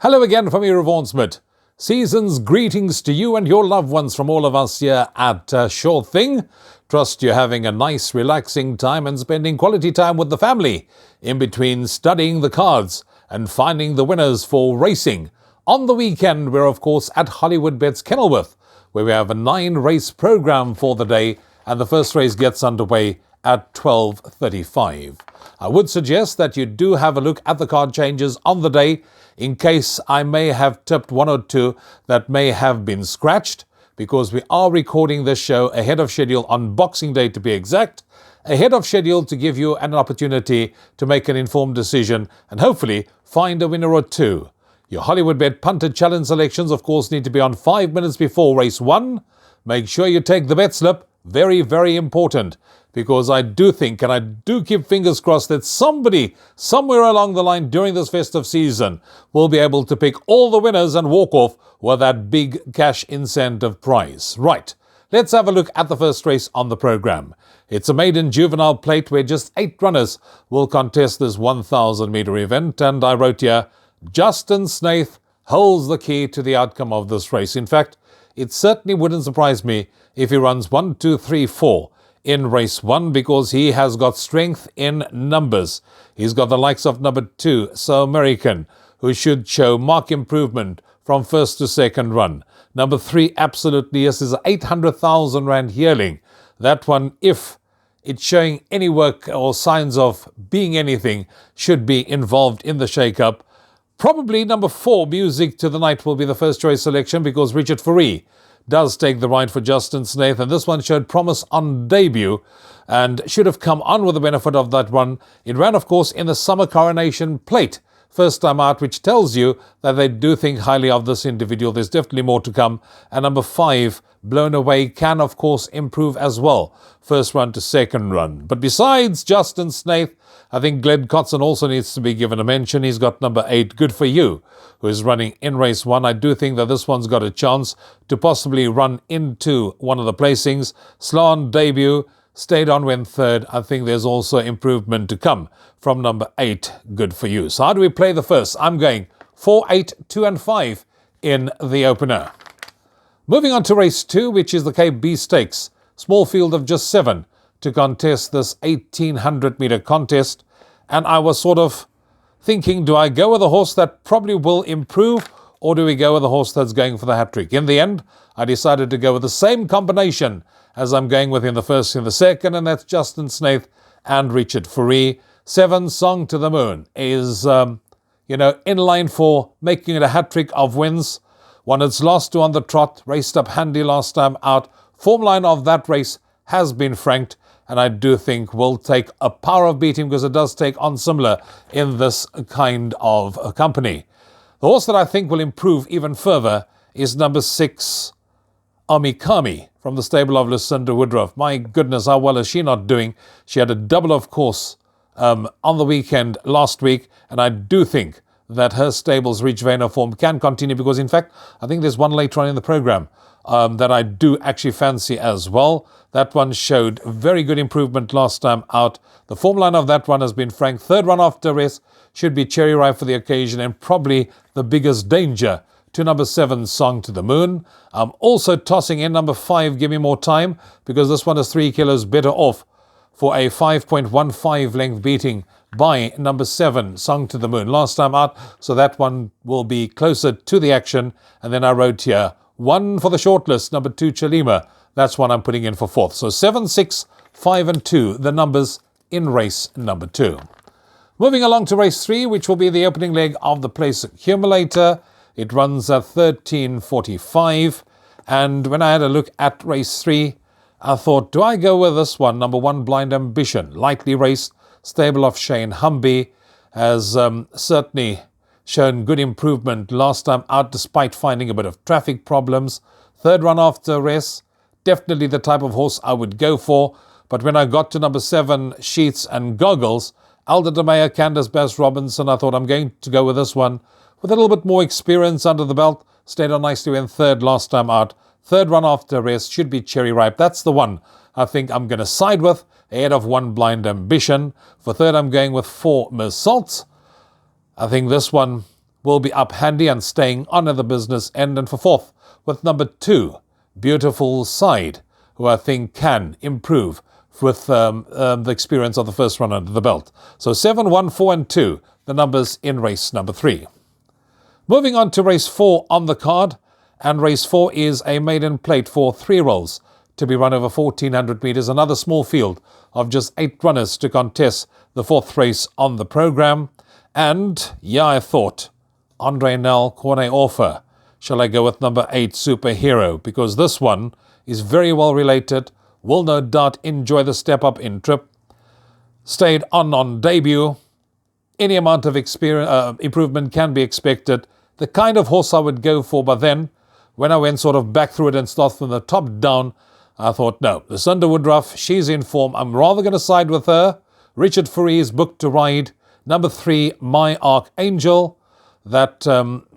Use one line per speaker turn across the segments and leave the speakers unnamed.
Hello again from me, Rouvaun Smit. Season's greetings to you and your loved ones from all of us here at Sure Thing. Trust you're having a nice, relaxing time and spending quality time with the family in between studying the cards and finding the winners for racing. On the weekend, we're of course at Hollywoodbets Kenilworth, where we have a 9-race program for the day, and the first race gets underway at 12:35. I would suggest that you do have a look at the card changes on the day, in case I may have tipped one or two that may have been scratched, because we are recording this show ahead of schedule on Boxing Day, to be exact, ahead of schedule to give you an opportunity to make an informed decision and hopefully find a winner or two. Your Hollywoodbet punter challenge selections, of course, need to be on 5 minutes before race 1. Make sure you take the bet slip. Very, very important, because I do think, and I do keep fingers crossed, that somebody, somewhere along the line during this festive season, will be able to pick all the winners and walk off with that big cash incentive prize. Right, let's have a look at the first race on the program. It's a maiden juvenile plate where just 8 runners will contest this 1,000-meter event, and I wrote here, Justin Snaith holds the key to the outcome of this race. In fact, it certainly wouldn't surprise me if he runs 1, 2, 3, 4 in race 1, because he has got strength in numbers. He's got the likes of number 2, So American, who should show marked improvement from first to second run. Number 3, Absolutely Yes, is an 800,000 Rand yearling. That one, if it's showing any work or signs of being anything, should be involved in the shake-up. Probably number 4, Music to the Night, will be the first choice selection, because Richard Fourie does take the ride for Justin Snaith, and this one showed promise on debut and should have come on with the benefit of that run. It ran, of course, in the Summer Coronation Plate first time out, which tells you that they do think highly of this individual. There's definitely more to come. And number 5, Blown Away, can of course improve as well, first run to second run. But besides Justin Snaith, I think Glenn Cotson also needs to be given a mention. He's got number 8, Good For You, who is running in race 1. I do think that this one's got a chance to possibly run into one of the placings. Slow on debut, stayed on when third. I think there's also improvement to come from number 8, Good For You. So how do we play the first? I'm going 4, 8, 2 and 5 in the opener. Moving on to race 2, which is the Cape B Stakes. Small field of just 7 to contest this 1,800-meter contest. And I was sort of thinking, do I go with a horse that probably will improve, or do we go with a horse that's going for the hat-trick? In the end, I decided to go with the same combination as I'm going with in the first and the second, and that's Justin Snaith and Richard Fourie. 7, Song to the Moon, is, in line for making it a hat-trick of wins. One it's lost to on the trot, raced up handy last time out. Form line of that race has been franked, and I do think will take a power of beating, because it does take on similar in this kind of company. The horse that I think will improve even further is number 6, Amikami, from the stable of Lucinda Woodruff. My goodness, how well is she not doing? She had a double, of course, on the weekend last week, and I do think that her stable's Reach vein of form can continue, because in fact I think there's one later on in the program that I do actually fancy as well. That one showed very good improvement last time out. The form line of that one has been frank. Third run after rest should be cherry ripe for the occasion, and probably the biggest danger to number 7, Song to the Moon. I'm also tossing in number 5, Give Me More Time, because this one is 3 kilos better off for a 5.15 length beating by number 7, Song to the Moon, last time out. So that one will be closer to the action. And then I wrote here 1 for the shortlist, number 2, Chalima. That's one I'm putting in for 4th. So 7, 6, 5 and 2, the numbers in race number 2. Moving along to race 3, which will be the opening leg of the place accumulator. It runs at 13:45. And when I had a look at race 3, I thought, do I go with this one? Number 1, Blind Ambition, lightly raced, stable of Shane Humby, has certainly shown good improvement last time out, despite finding a bit of traffic problems. Third run after rest, definitely the type of horse I would go for. But when I got to number 7, Sheets and Goggles, Alda de Meyer, Candace Bass Robinson, I thought I'm going to go with this one with a little bit more experience under the belt. Stayed on nicely in third last time out. Third run after rest should be cherry ripe. That's the one I think I'm going to side with, ahead of 1, Blind Ambition. For third, I'm going with 4, Miss Salt. I think this one will be up handy and staying on at the business end. And for fourth, with number 2, Beautiful Side, who I think can improve with the experience of the first run under the belt. So 7, 1, 4 and 2, the numbers in race number 3. Moving on to race 4 on the card, and race 4 is a maiden plate for 3 rolls to be run over 1,400 metres. Another small field of just 8 runners to contest the 4th race on the programme. And yeah, I thought, Andre Nel Corne Offer. Shall I go with number 8, Superhero? Because this one is very well related, will no doubt enjoy the step up in trip. Stayed on debut. Any amount of improvement can be expected. The kind of horse I would go for, but then when I went sort of back through it and started from the top down, I thought, no, this Woodruff, she's in form. I'm rather going to side with her. Richard Fourie is booked to ride. Number 3, My Archangel. That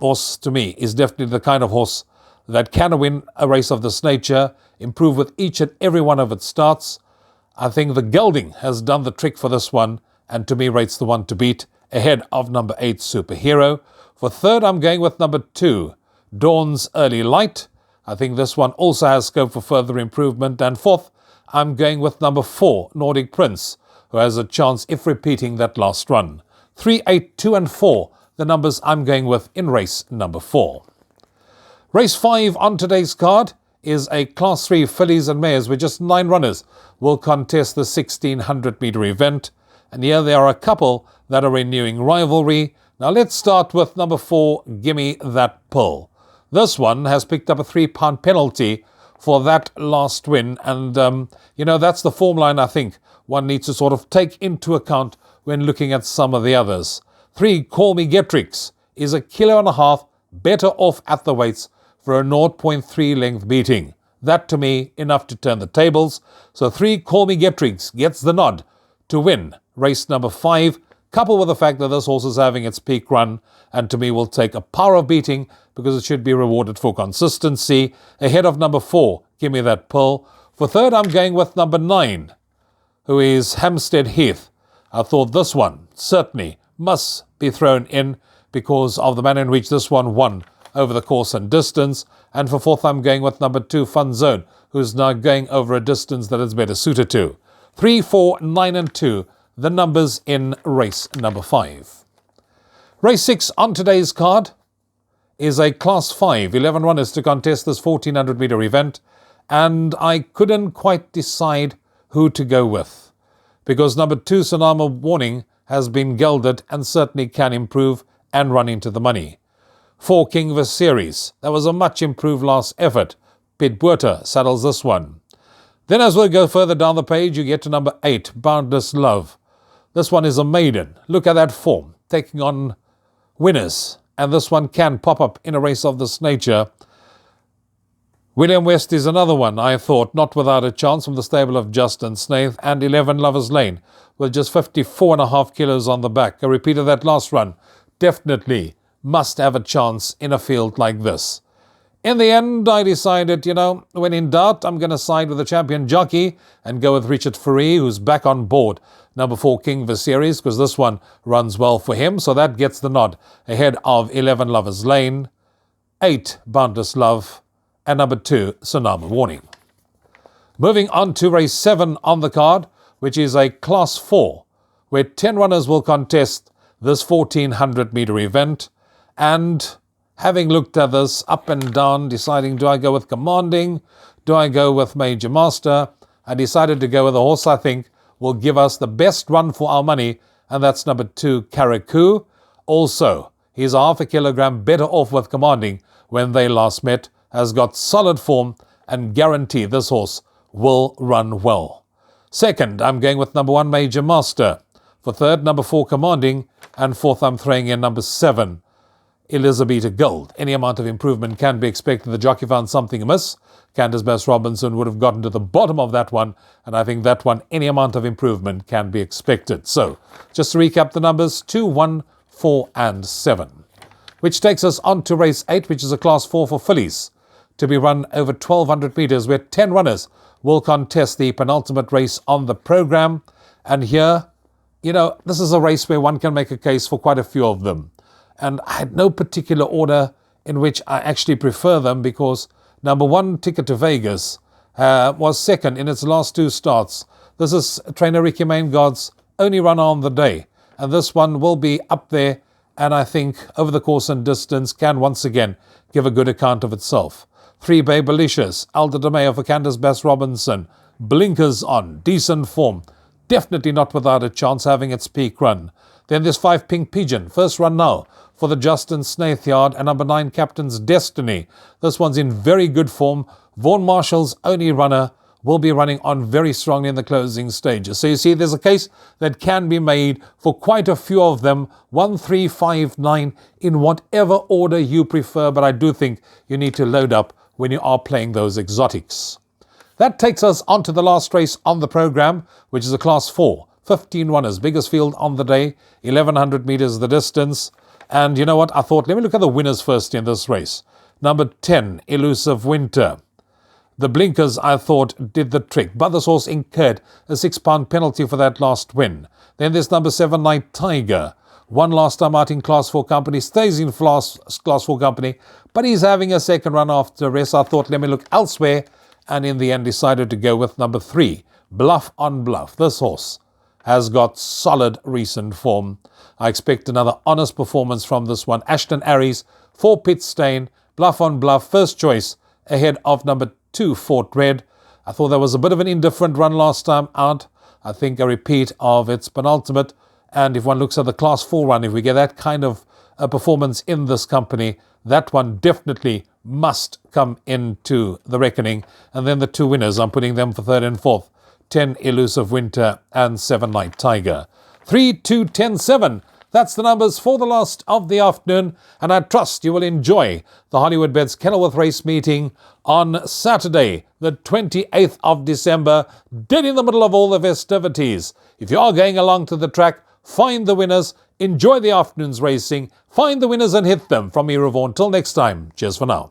horse, to me, is definitely the kind of horse that can win a race of this nature, improve with each and every one of its starts. I think the gelding has done the trick for this one, and to me rates the one to beat, ahead of number 8, Superhero. For third, I'm going with number 2, Dawn's Early Light. I think this one also has scope for further improvement. And fourth, I'm going with number 4, Nordic Prince, who has a chance if repeating that last run. 3, 8, 2 and 4, the numbers I'm going with in race number 4. Race 5 on today's card is a Class 3 fillies and mares where just 9 runners will contest the 1,600 metre event. And here there are a couple that are renewing rivalry. Now let's start with number 4, Gimme That Pull. This one has picked up a £3 penalty for that last win. And, that's the form line I think one needs to sort of take into account when looking at some of the others. 3, Call Me Getrix is a 1.5 kilos better off at the weights for a 0.3 length beating. That, to me, enough to turn the tables. So 3, Call Me Getrix gets the nod to win race number 5, coupled with the fact that this horse is having its peak run, and to me will take a power of beating because it should be rewarded for consistency, ahead of number 4, Gimme That Pull. For third, I'm going with number 9, who is Hampstead Heath. I thought this one certainly must be thrown in because of the manner in which this one won over the course and distance. And for fourth, I'm going with number 2, Fun Zone, who's now going over a distance that it's better suited to. 3, 4, 9 and 2, the numbers in race number 5. Race 6 on today's card is a Class 5, 11 runners to contest this 1,400 metre event. And I couldn't quite decide who to go with, because number 2, Sonama Warning, has been gelded and certainly can improve and run into the money. 4, King Viserys, that was a much improved last effort. Pit Buerta saddles this one. Then as we go further down the page, you get to number 8, Boundless Love. This one is a maiden. Look at that form, taking on winners. And this one can pop up in a race of this nature. William West is another one, I thought, not without a chance, from the stable of Justin Snaith. And 11, Lover's Lane, with just 54.5 kilos on the back. A repeat of that last run definitely must have a chance in a field like this. In the end, I decided, when in doubt, I'm going to side with the champion jockey and go with Richard Fourie, who's back on board. Number 4, King Viserys, because this one runs well for him. So that gets the nod ahead of 11, Lover's Lane, 8, Boundless Love, and number 2, Sonama Warning. Moving on to race 7 on the card, which is a Class 4, where 10 runners will contest this 1,400 metre event. And having looked at this up and down, deciding, do I go with Commanding? Do I go with Major Master? I decided to go with a horse I think will give us the best run for our money, and that's number 2, Caracou. Also, he's half a kilogram better off with Commanding when they last met, has got solid form, and guarantee this horse will run well. Second, I'm going with number 1, Major Master. For third, number 4, Commanding. And fourth, I'm throwing in number 7, Elizabeth Gold. Any amount of improvement can be expected. The jockey found something amiss. Candice Bass Robinson would have gotten to the bottom of that one, and I think that one, any amount of improvement can be expected. So, just to recap the numbers, 2, 1, 4 and 7. Which takes us on to race 8, which is a Class 4 for fillies, to be run over 1,200 metres, where 10 runners will contest the penultimate race on the programme. And here, this is a race where one can make a case for quite a few of them. and I had no particular order in which I actually prefer them, because number 1, Ticket to Vegas, was second in its last 2 starts. This is trainer Ricky Maingod's only runner on the day, and this one will be up there, and I think over the course and distance can once again give a good account of itself. 3, Babelicious, Alder de Meyer for Candace Bass Robinson, blinkers on, decent form, definitely not without a chance having its peak run. Then there's 5, Pink Pigeon, first run now for the Justin Snaith Yard, and number 9, Captain's Destiny. This one's in very good form. Vaughan Marshall's only runner will be running on very strongly in the closing stages. So you see, there's a case that can be made for quite a few of them, 1, 3, 5, 9, in whatever order you prefer, but I do think you need to load up when you are playing those exotics. That takes us on to the last race on the program, which is a Class 4. 15 runners, biggest field on the day, 1,100 meters the distance. And you know what? I thought, let me look at the winners first in this race. Number 10, Elusive Winter. The blinkers, I thought, did the trick, but this horse incurred a £6 penalty for that last win. Then there's number 7, Night Tiger. Won last time out in Class 4 company, stays in Class 4 company, but he's having a second run after rest. I thought, let me look elsewhere, and in the end decided to go with number 3, Bluff on Bluff. This horse has got solid recent form. I expect another honest performance from this one. Ashton Aries, 4, Pit Stain, Bluff on Bluff, first choice, ahead of number 2, Fort Red. I thought that was a bit of an indifferent run last time out. I think a repeat of its penultimate. And if one looks at the Class 4 run, if we get that kind of a performance in this company, that one definitely must come into the reckoning. And then the 2 winners, I'm putting them for 3rd and 4th. 10, Elusive Winter, and 7, Night Tiger. 3, 2, 10, 7. That's the numbers for the last of the afternoon, and I trust you will enjoy the Hollywoodbets Kenilworth race meeting on Saturday, the 28th of December, dead in the middle of all the festivities. If you are going along to the track, find the winners, enjoy the afternoon's racing, find the winners and hit them. From me, Rouvaun. Till next time, cheers for now.